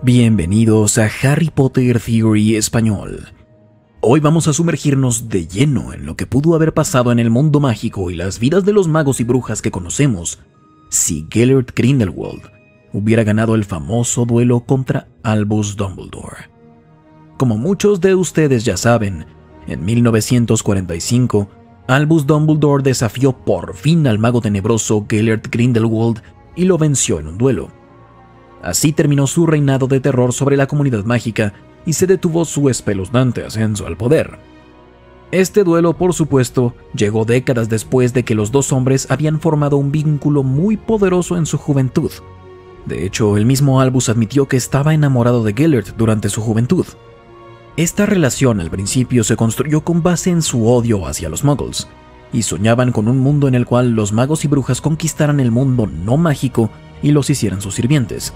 Bienvenidos a Harry Potter Theory Español. Hoy vamos a sumergirnos de lleno en lo que pudo haber pasado en el mundo mágico y las vidas de los magos y brujas que conocemos si Gellert Grindelwald hubiera ganado el famoso duelo contra Albus Dumbledore. Como muchos de ustedes ya saben, en 1945, Albus Dumbledore desafió por fin al mago tenebroso Gellert Grindelwald y lo venció en un duelo. Así terminó su reinado de terror sobre la comunidad mágica y se detuvo su espeluznante ascenso al poder. Este duelo, por supuesto, llegó décadas después de que los dos hombres habían formado un vínculo muy poderoso en su juventud. De hecho, el mismo Albus admitió que estaba enamorado de Gellert durante su juventud. Esta relación al principio se construyó con base en su odio hacia los muggles, y soñaban con un mundo en el cual los magos y brujas conquistaran el mundo no mágico y los hicieran sus sirvientes.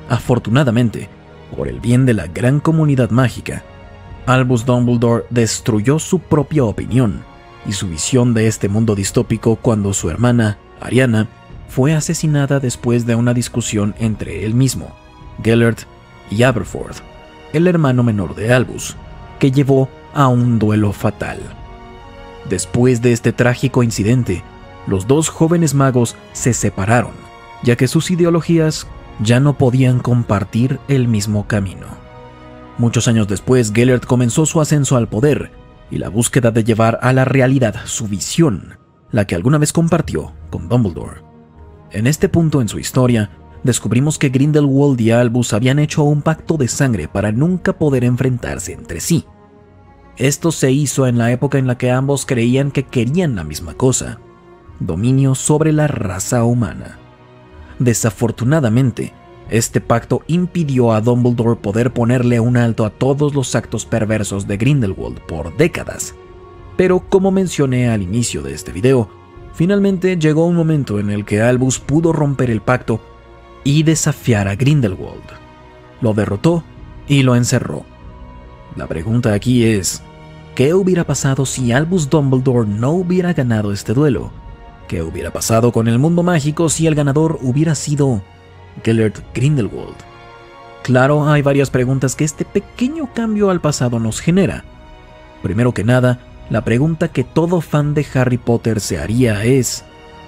Afortunadamente, por el bien de la gran comunidad mágica, Albus Dumbledore destruyó su propia opinión y su visión de este mundo distópico cuando su hermana, Ariana, fue asesinada después de una discusión entre él mismo, Gellert y Aberforth, el hermano menor de Albus, que llevó a un duelo fatal. Después de este trágico incidente, los dos jóvenes magos se separaron, ya que sus ideologías ya no podían compartir el mismo camino. Muchos años después, Gellert comenzó su ascenso al poder y la búsqueda de llevar a la realidad su visión, la que alguna vez compartió con Dumbledore. En este punto en su historia, descubrimos que Grindelwald y Albus habían hecho un pacto de sangre para nunca poder enfrentarse entre sí. Esto se hizo en la época en la que ambos creían que querían la misma cosa: dominio sobre la raza humana. Desafortunadamente, este pacto impidió a Dumbledore poder ponerle un alto a todos los actos perversos de Grindelwald por décadas. Pero como mencioné al inicio de este video, finalmente llegó un momento en el que Albus pudo romper el pacto y desafiar a Grindelwald. Lo derrotó y lo encerró. La pregunta aquí es, ¿qué hubiera pasado si Albus Dumbledore no hubiera ganado este duelo? ¿Qué hubiera pasado con el mundo mágico si el ganador hubiera sido Gellert Grindelwald? Claro, hay varias preguntas que este pequeño cambio al pasado nos genera. Primero que nada, la pregunta que todo fan de Harry Potter se haría es: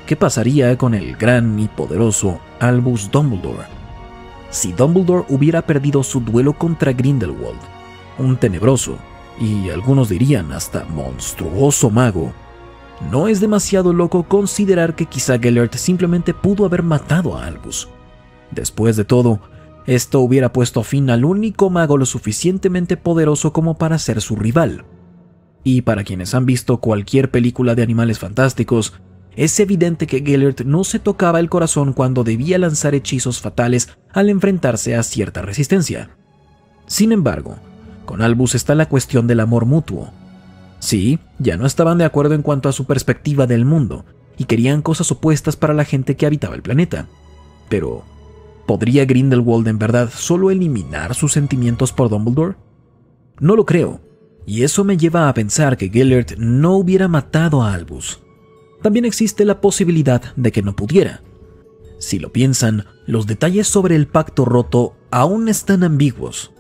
¿qué pasaría con el gran y poderoso Albus Dumbledore? Si Dumbledore hubiera perdido su duelo contra Grindelwald, un tenebroso, y algunos dirían hasta monstruoso mago, ¿no es demasiado loco considerar que quizá Gellert simplemente pudo haber matado a Albus? Después de todo, esto hubiera puesto fin al único mago lo suficientemente poderoso como para ser su rival. Y para quienes han visto cualquier película de animales fantásticos, es evidente que Gellert no se tocaba el corazón cuando debía lanzar hechizos fatales al enfrentarse a cierta resistencia. Sin embargo, con Albus está la cuestión del amor mutuo. Sí, ya no estaban de acuerdo en cuanto a su perspectiva del mundo, y querían cosas opuestas para la gente que habitaba el planeta. Pero, ¿podría Grindelwald en verdad solo eliminar sus sentimientos por Dumbledore? No lo creo, y eso me lleva a pensar que Gellert no hubiera matado a Albus. También existe la posibilidad de que no pudiera. Si lo piensan, los detalles sobre el pacto roto aún están ambiguos.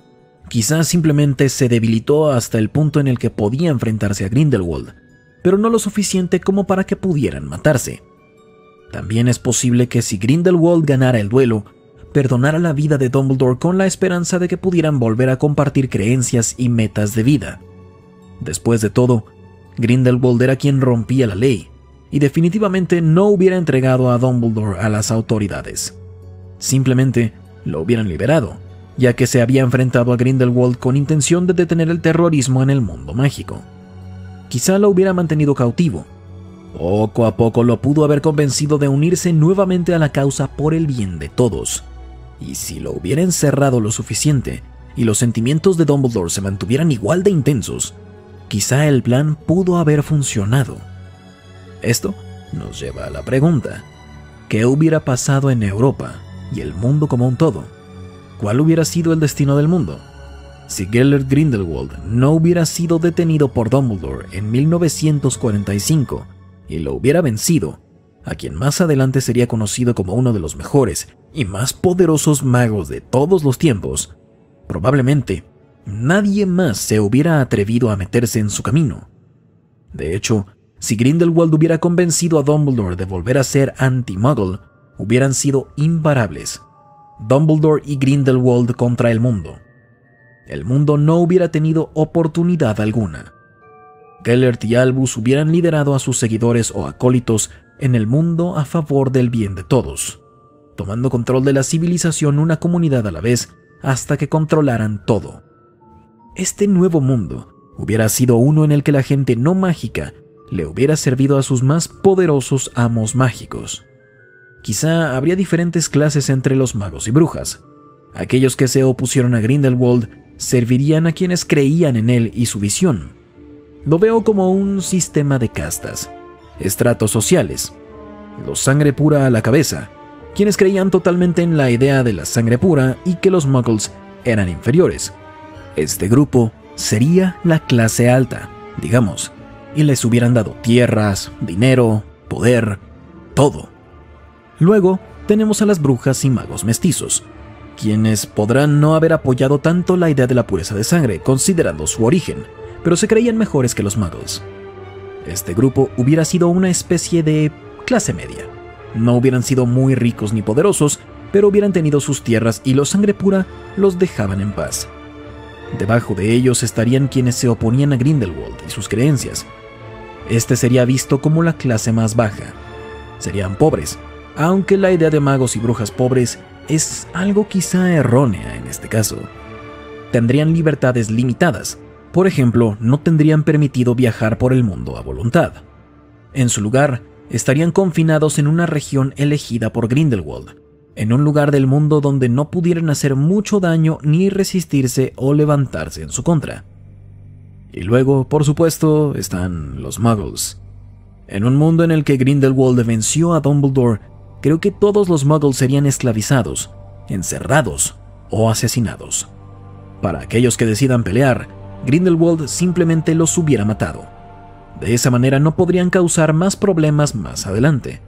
Quizás simplemente se debilitó hasta el punto en el que podía enfrentarse a Grindelwald, pero no lo suficiente como para que pudieran matarse. También es posible que si Grindelwald ganara el duelo, perdonara la vida de Dumbledore con la esperanza de que pudieran volver a compartir creencias y metas de vida. Después de todo, Grindelwald era quien rompía la ley, y definitivamente no hubiera entregado a Dumbledore a las autoridades. Simplemente lo hubieran liberado, ya que se había enfrentado a Grindelwald con intención de detener el terrorismo en el mundo mágico. Quizá lo hubiera mantenido cautivo. Poco a poco lo pudo haber convencido de unirse nuevamente a la causa por el bien de todos. Y si lo hubiera encerrado lo suficiente y los sentimientos de Dumbledore se mantuvieran igual de intensos, quizá el plan pudo haber funcionado. Esto nos lleva a la pregunta: ¿qué hubiera pasado en Europa y el mundo como un todo? ¿Cuál hubiera sido el destino del mundo? Si Gellert Grindelwald no hubiera sido detenido por Dumbledore en 1945 y lo hubiera vencido, a quien más adelante sería conocido como uno de los mejores y más poderosos magos de todos los tiempos, probablemente nadie más se hubiera atrevido a meterse en su camino. De hecho, si Grindelwald hubiera convencido a Dumbledore de volver a ser anti-Muggle, hubieran sido imparables. Dumbledore y Grindelwald contra el mundo. El mundo no hubiera tenido oportunidad alguna. Gellert y Albus hubieran liderado a sus seguidores o acólitos en el mundo a favor del bien de todos, tomando control de la civilización una comunidad a la vez hasta que controlaran todo. Este nuevo mundo hubiera sido uno en el que la gente no mágica le hubiera servido a sus más poderosos amos mágicos. Quizá habría diferentes clases entre los magos y brujas. Aquellos que se opusieron a Grindelwald servirían a quienes creían en él y su visión. Lo veo como un sistema de castas, estratos sociales. Los sangre pura a la cabeza, quienes creían totalmente en la idea de la sangre pura y que los muggles eran inferiores. Este grupo sería la clase alta, digamos, y les hubieran dado tierras, dinero, poder, todo. Luego tenemos a las brujas y magos mestizos, quienes podrán no haber apoyado tanto la idea de la pureza de sangre, considerando su origen, pero se creían mejores que los muggles. Este grupo hubiera sido una especie de clase media. No hubieran sido muy ricos ni poderosos, pero hubieran tenido sus tierras y los sangre pura los dejaban en paz. Debajo de ellos estarían quienes se oponían a Grindelwald y sus creencias. Este sería visto como la clase más baja. Serían pobres, aunque la idea de magos y brujas pobres es algo quizá errónea en este caso. Tendrían libertades limitadas. Por ejemplo, no tendrían permitido viajar por el mundo a voluntad. En su lugar, estarían confinados en una región elegida por Grindelwald, en un lugar del mundo donde no pudieran hacer mucho daño ni resistirse o levantarse en su contra. Y luego, por supuesto, están los muggles. En un mundo en el que Grindelwald venció a Dumbledore, creo que todos los muggles serían esclavizados, encerrados o asesinados. Para aquellos que decidan pelear, Grindelwald simplemente los hubiera matado. De esa manera no podrían causar más problemas más adelante.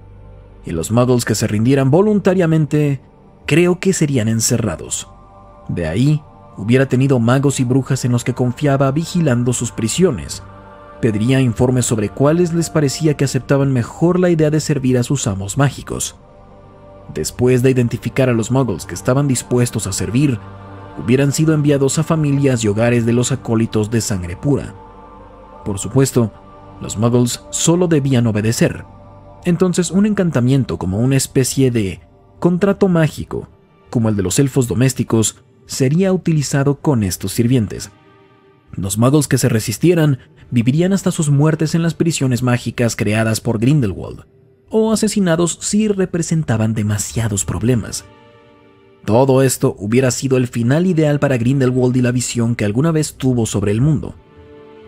Y los muggles que se rindieran voluntariamente, creo que serían encerrados. De ahí, hubiera tenido magos y brujas en los que confiaba vigilando sus prisiones. Pediría informes sobre cuáles les parecía que aceptaban mejor la idea de servir a sus amos mágicos. Después de identificar a los muggles que estaban dispuestos a servir, hubieran sido enviados a familias y hogares de los acólitos de sangre pura. Por supuesto, los muggles solo debían obedecer. Entonces, un encantamiento como una especie de contrato mágico, como el de los elfos domésticos, sería utilizado con estos sirvientes. Los muggles que se resistieran vivirían hasta sus muertes en las prisiones mágicas creadas por Grindelwald, o asesinados si representaban demasiados problemas. Todo esto hubiera sido el final ideal para Grindelwald y la visión que alguna vez tuvo sobre el mundo.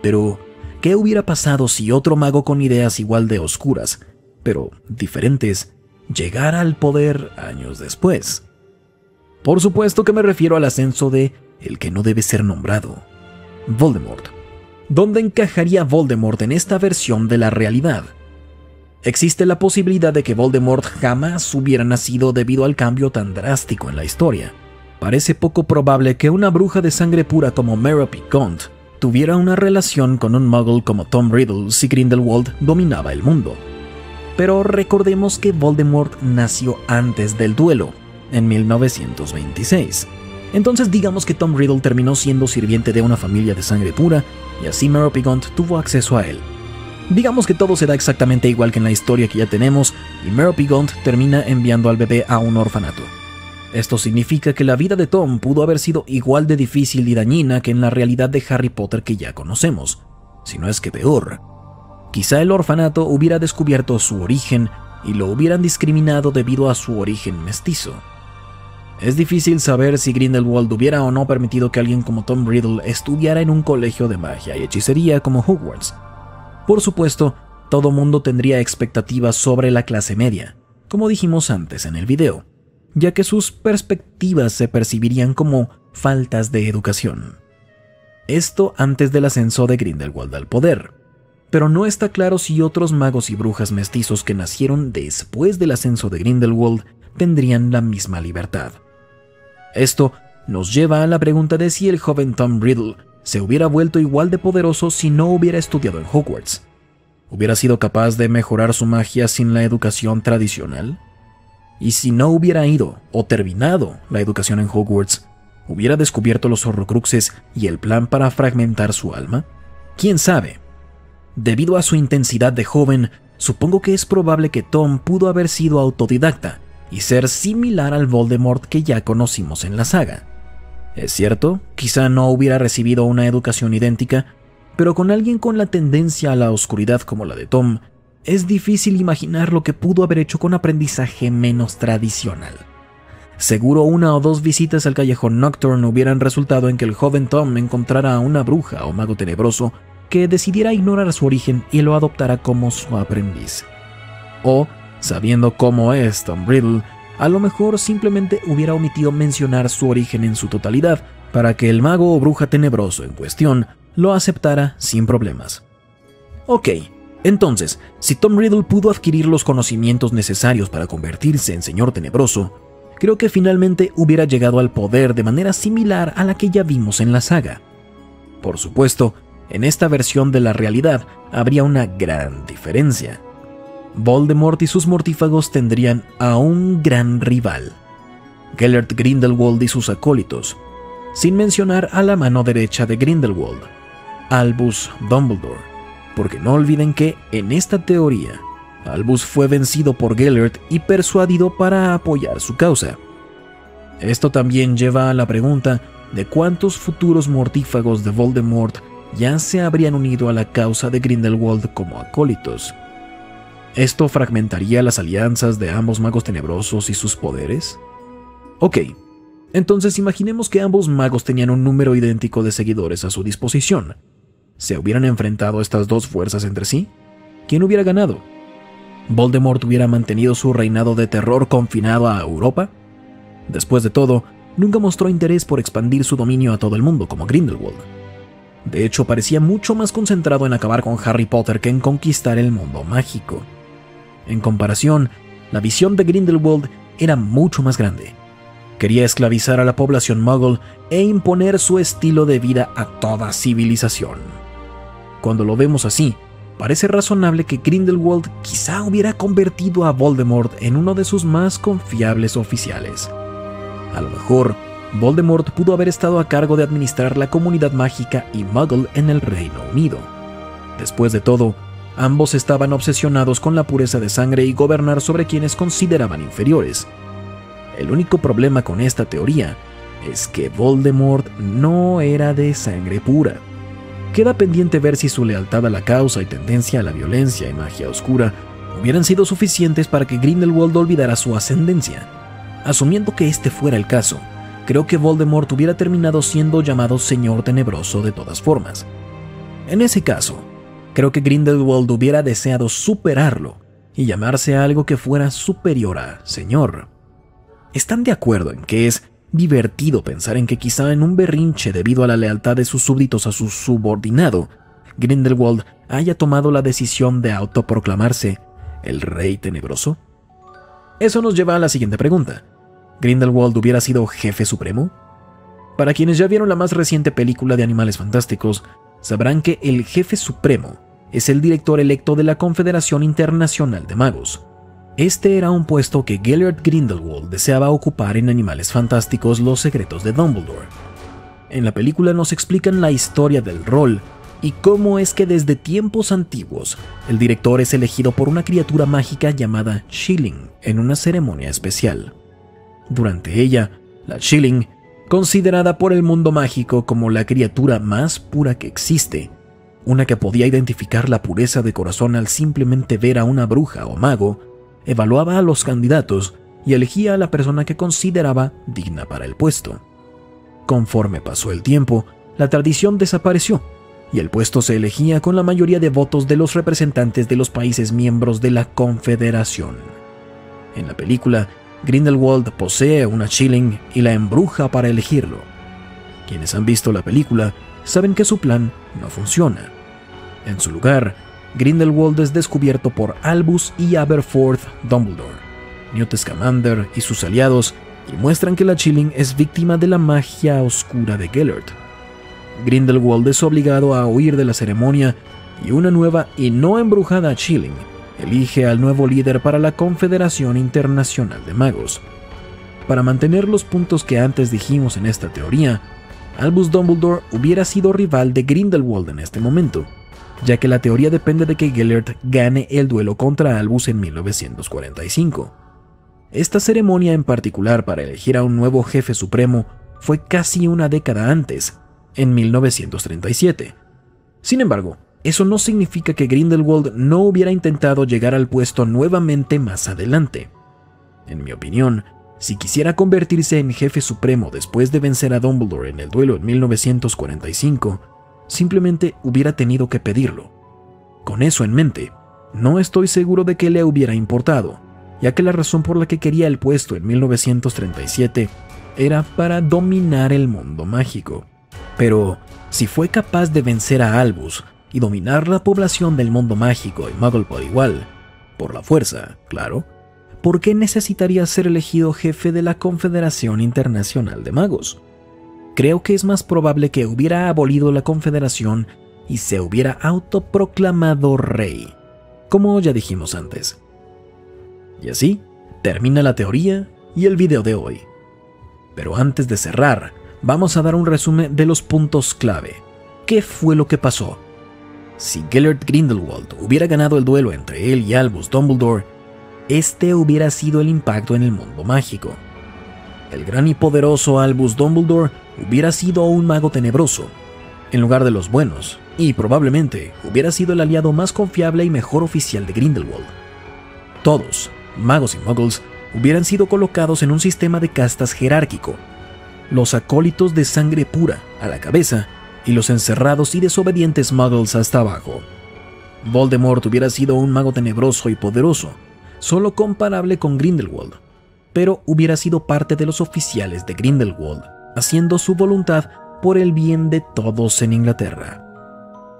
Pero, ¿qué hubiera pasado si otro mago con ideas igual de oscuras, pero diferentes, llegara al poder años después? Por supuesto que me refiero al ascenso de el que no debe ser nombrado, Voldemort. ¿Dónde encajaría Voldemort en esta versión de la realidad? Existe la posibilidad de que Voldemort jamás hubiera nacido debido al cambio tan drástico en la historia. Parece poco probable que una bruja de sangre pura como Merope Gaunt tuviera una relación con un muggle como Tom Riddle si Grindelwald dominaba el mundo. Pero recordemos que Voldemort nació antes del duelo, en 1926. Entonces digamos que Tom Riddle terminó siendo sirviente de una familia de sangre pura y así Merope Gaunt tuvo acceso a él. Digamos que todo se da exactamente igual que en la historia que ya tenemos y Merope Gaunt termina enviando al bebé a un orfanato. Esto significa que la vida de Tom pudo haber sido igual de difícil y dañina que en la realidad de Harry Potter que ya conocemos, si no es que peor. Quizá el orfanato hubiera descubierto su origen y lo hubieran discriminado debido a su origen mestizo. Es difícil saber si Grindelwald hubiera o no permitido que alguien como Tom Riddle estudiara en un colegio de magia y hechicería como Hogwarts. Por supuesto, todo mundo tendría expectativas sobre la clase media, como dijimos antes en el video, ya que sus perspectivas se percibirían como faltas de educación. Esto antes del ascenso de Grindelwald al poder. pero no está claro si otros magos y brujas mestizos que nacieron después del ascenso de Grindelwald tendrían la misma libertad. Esto nos lleva a la pregunta de si el joven Tom Riddle se hubiera vuelto igual de poderoso si no hubiera estudiado en Hogwarts. ¿Hubiera sido capaz de mejorar su magia sin la educación tradicional? ¿Y si no hubiera ido o terminado la educación en Hogwarts, hubiera descubierto los Horrocruxes y el plan para fragmentar su alma? ¿Quién sabe? Debido a su intensidad de joven, supongo que es probable que Tom pudo haber sido autodidacta y ser similar al Voldemort que ya conocimos en la saga. Es cierto, quizá no hubiera recibido una educación idéntica, pero con alguien con la tendencia a la oscuridad como la de Tom, es difícil imaginar lo que pudo haber hecho con aprendizaje menos tradicional. Seguro una o dos visitas al callejón Nocturne hubieran resultado en que el joven Tom encontrara a una bruja o mago tenebroso que decidiera ignorar su origen y lo adoptara como su aprendiz. O, sabiendo cómo es Tom Riddle, a lo mejor simplemente hubiera omitido mencionar su origen en su totalidad para que el mago o bruja tenebroso en cuestión lo aceptara sin problemas. Ok, entonces, si Tom Riddle pudo adquirir los conocimientos necesarios para convertirse en Señor Tenebroso, creo que finalmente hubiera llegado al poder de manera similar a la que ya vimos en la saga. Por supuesto, en esta versión de la realidad habría una gran diferencia. Voldemort y sus mortífagos tendrían a un gran rival, Gellert Grindelwald y sus acólitos, sin mencionar a la mano derecha de Grindelwald, Albus Dumbledore, porque no olviden que, en esta teoría, Albus fue vencido por Gellert y persuadido para apoyar su causa. Esto también lleva a la pregunta de cuántos futuros mortífagos de Voldemort ya se habrían unido a la causa de Grindelwald como acólitos. ¿Esto fragmentaría las alianzas de ambos magos tenebrosos y sus poderes? Ok, entonces imaginemos que ambos magos tenían un número idéntico de seguidores a su disposición. ¿Se hubieran enfrentado estas dos fuerzas entre sí? ¿Quién hubiera ganado? ¿Voldemort hubiera mantenido su reinado de terror confinado a Europa? Después de todo, nunca mostró interés por expandir su dominio a todo el mundo como Grindelwald. De hecho, parecía mucho más concentrado en acabar con Harry Potter que en conquistar el mundo mágico. En comparación, la visión de Grindelwald era mucho más grande. Quería esclavizar a la población muggle e imponer su estilo de vida a toda civilización. Cuando lo vemos así, parece razonable que Grindelwald quizá hubiera convertido a Voldemort en uno de sus más confiables oficiales. A lo mejor, Voldemort pudo haber estado a cargo de administrar la comunidad mágica y muggle en el Reino Unido. Después de todo, ambos estaban obsesionados con la pureza de sangre y gobernar sobre quienes consideraban inferiores. El único problema con esta teoría es que Voldemort no era de sangre pura. Queda pendiente ver si su lealtad a la causa y tendencia a la violencia y magia oscura hubieran sido suficientes para que Grindelwald olvidara su ascendencia. Asumiendo que este fuera el caso, creo que Voldemort hubiera terminado siendo llamado Señor Tenebroso de todas formas. En ese caso, creo que Grindelwald hubiera deseado superarlo y llamarse a algo que fuera superior a Señor. ¿Están de acuerdo en que es divertido pensar en que quizá en un berrinche debido a la lealtad de sus súbditos a su subordinado, Grindelwald haya tomado la decisión de autoproclamarse el Rey Tenebroso? Eso nos lleva a la siguiente pregunta. ¿Grindelwald hubiera sido jefe supremo? Para quienes ya vieron la más reciente película de Animales Fantásticos, sabrán que el jefe supremo es el director electo de la Confederación Internacional de Magos. Este era un puesto que Gellert Grindelwald deseaba ocupar en Animales Fantásticos: Los Secretos de Dumbledore. En la película nos explican la historia del rol y cómo es que desde tiempos antiguos el director es elegido por una criatura mágica llamada Shilling en una ceremonia especial. Durante ella, la Shilling, considerada por el mundo mágico como la criatura más pura que existe, una que podía identificar la pureza de corazón al simplemente ver a una bruja o mago, evaluaba a los candidatos y elegía a la persona que consideraba digna para el puesto. Conforme pasó el tiempo, la tradición desapareció y el puesto se elegía con la mayoría de votos de los representantes de los países miembros de la Confederación. En la película, Grindelwald posee una Shilling y la embruja para elegirlo. Quienes han visto la película saben que su plan no funciona. En su lugar, Grindelwald es descubierto por Albus y Aberforth Dumbledore, Newt Scamander y sus aliados, y muestran que la Chilling es víctima de la magia oscura de Gellert. Grindelwald es obligado a huir de la ceremonia y una nueva y no embrujada Chilling elige al nuevo líder para la Confederación Internacional de Magos. Para mantener los puntos que antes dijimos en esta teoría, Albus Dumbledore hubiera sido rival de Grindelwald en este momento, ya que la teoría depende de que Gellert gane el duelo contra Albus en 1945. Esta ceremonia en particular para elegir a un nuevo jefe supremo fue casi una década antes, en 1937. Sin embargo, eso no significa que Grindelwald no hubiera intentado llegar al puesto nuevamente más adelante. En mi opinión, si quisiera convertirse en jefe supremo después de vencer a Dumbledore en el duelo en 1945, simplemente hubiera tenido que pedirlo. Con eso en mente, no estoy seguro de que le hubiera importado, ya que la razón por la que quería el puesto en 1937 era para dominar el mundo mágico. Pero, si fue capaz de vencer a Albus y dominar la población del mundo mágico y Muggle por igual, por la fuerza, claro, ¿por qué necesitaría ser elegido jefe de la Confederación Internacional de Magos? Creo que es más probable que hubiera abolido la Confederación y se hubiera autoproclamado rey, como ya dijimos antes. Y así termina la teoría y el video de hoy. Pero antes de cerrar, vamos a dar un resumen de los puntos clave. ¿Qué fue lo que pasó? Si Gellert Grindelwald hubiera ganado el duelo entre él y Albus Dumbledore, este hubiera sido el impacto en el mundo mágico. El gran y poderoso Albus Dumbledore hubiera sido un mago tenebroso, en lugar de los buenos, y probablemente hubiera sido el aliado más confiable y mejor oficial de Grindelwald. Todos, magos y muggles, hubieran sido colocados en un sistema de castas jerárquico. Los acólitos de sangre pura a la cabeza y los encerrados y desobedientes muggles hasta abajo. Voldemort hubiera sido un mago tenebroso y poderoso, solo comparable con Grindelwald, pero hubiera sido parte de los oficiales de Grindelwald, haciendo su voluntad por el bien de todos en Inglaterra.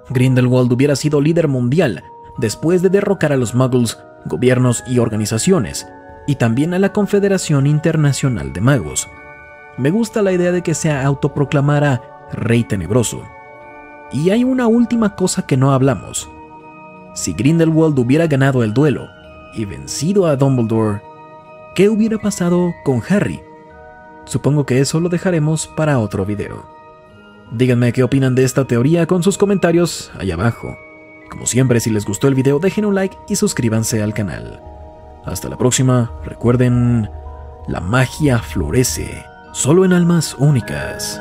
Grindelwald hubiera sido líder mundial después de derrocar a los muggles, gobiernos y organizaciones, y también a la Confederación Internacional de Magos. Me gusta la idea de que se autoproclamara Rey Tenebroso. Y hay una última cosa que no hablamos. Si Grindelwald hubiera ganado el duelo y vencido a Dumbledore, ¿qué hubiera pasado con Harry? Supongo que eso lo dejaremos para otro video. Díganme qué opinan de esta teoría con sus comentarios ahí abajo. Como siempre, si les gustó el video, dejen un like y suscríbanse al canal. Hasta la próxima. Recuerden, la magia florece solo en almas únicas.